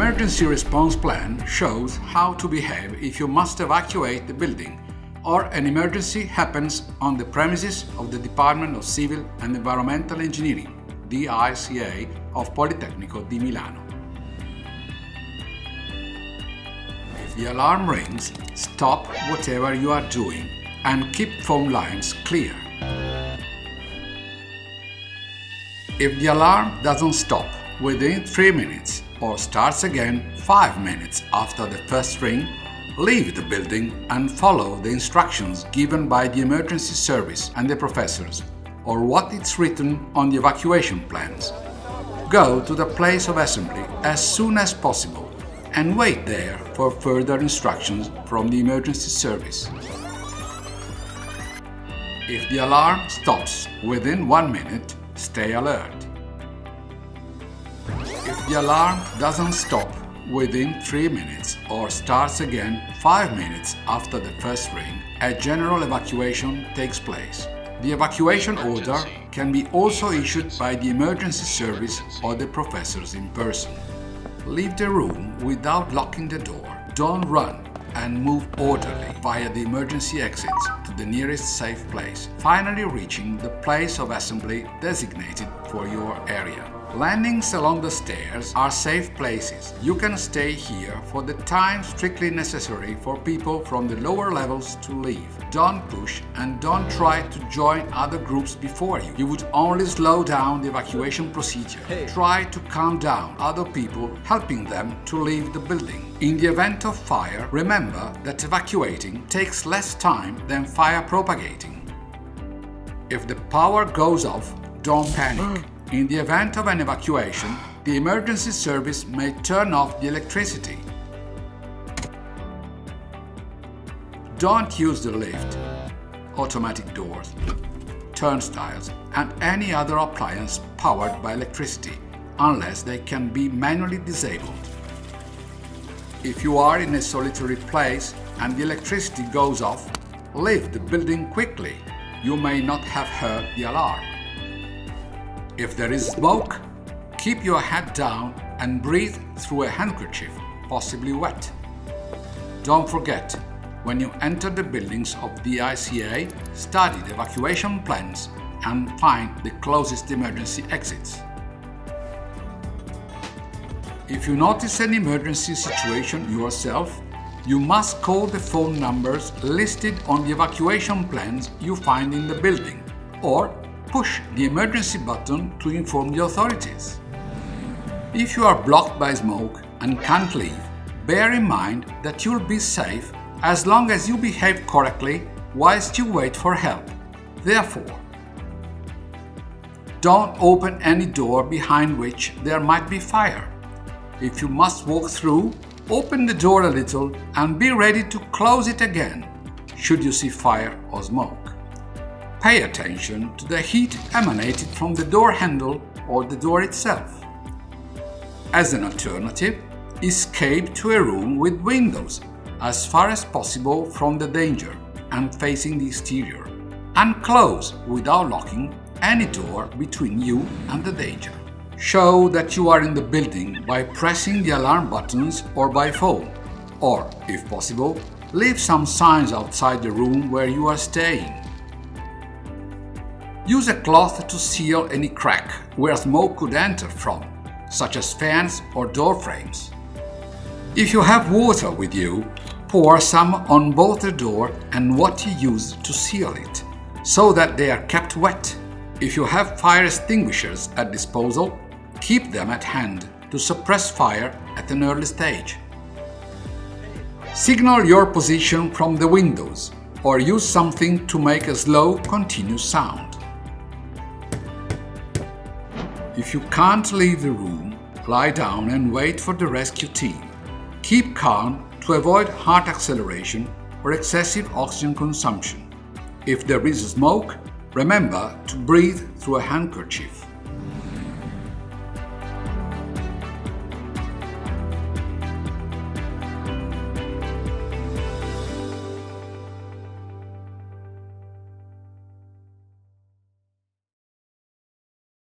emergency response plan shows how to behave if you must evacuate the building or an emergency happens on the premises of the Department of Civil and Environmental Engineering, DICA, of Politecnico di Milano. If the alarm rings, stop whatever you are doing and keep phone lines clear. If the alarm doesn't stop within 3 minutes or starts again 5 minutes after the first ring, leave the building and follow the instructions given by the emergency service and the professors, or what is written on the evacuation plans. Go to the place of assembly as soon as possible and wait there for further instructions from the emergency service. If the alarm stops within 1 minute, stay alert. If the alarm doesn't stop within 3 minutes or starts again 5 minutes after the first ring, a general evacuation takes place. The evacuation order can be also issued by the emergency service or the professors in person. Leave the room without locking the door. Don't run and move orderly via the emergency exits to the nearest safe place, finally reaching the place of assembly designated for your area. Landings along the stairs are safe places. You can stay here for the time strictly necessary for people from the lower levels to leave. Don't push and don't try to join other groups before you. You would only slow down the evacuation procedure. Try to calm down other people, helping them to leave the building. In the event of fire, remember that evacuating takes less time than fire propagating. If the power goes off, don't panic. In the event of an evacuation, the emergency service may turn off the electricity. Don't use the lift, automatic doors, turnstiles, and any other appliance powered by electricity, unless they can be manually disabled. If you are in a solitary place and the electricity goes off, leave the building quickly. You may not have heard the alarm. If there is smoke, keep your head down and breathe through a handkerchief, possibly wet. Don't forget, when you enter the buildings of the ICA, study the evacuation plans and find the closest emergency exits. If you notice an emergency situation yourself, you must call the phone numbers listed on the evacuation plans you find in the building, or push the emergency button to inform the authorities. If you are blocked by smoke and can't leave, bear in mind that you'll be safe as long as you behave correctly whilst you wait for help. Therefore, don't open any door behind which there might be fire. If you must walk through, open the door a little and be ready to close it again should you see fire or smoke. Pay attention to the heat emanated from the door handle or the door itself. As an alternative, escape to a room with windows as far as possible from the danger and facing the exterior, and close without locking any door between you and the danger. Show that you are in the building by pressing the alarm buttons or by phone, or, if possible, leave some signs outside the room where you are staying. Use a cloth to seal any crack where smoke could enter from, such as fans or door frames. If you have water with you, pour some on both the door and what you used to seal it, so that they are kept wet. If you have fire extinguishers at disposal, keep them at hand to suppress fire at an early stage. Signal your position from the windows, or use something to make a slow, continuous sound. If you can't leave the room, lie down and wait for the rescue team. Keep calm to avoid heart acceleration or excessive oxygen consumption. If there is smoke, remember to breathe through a handkerchief.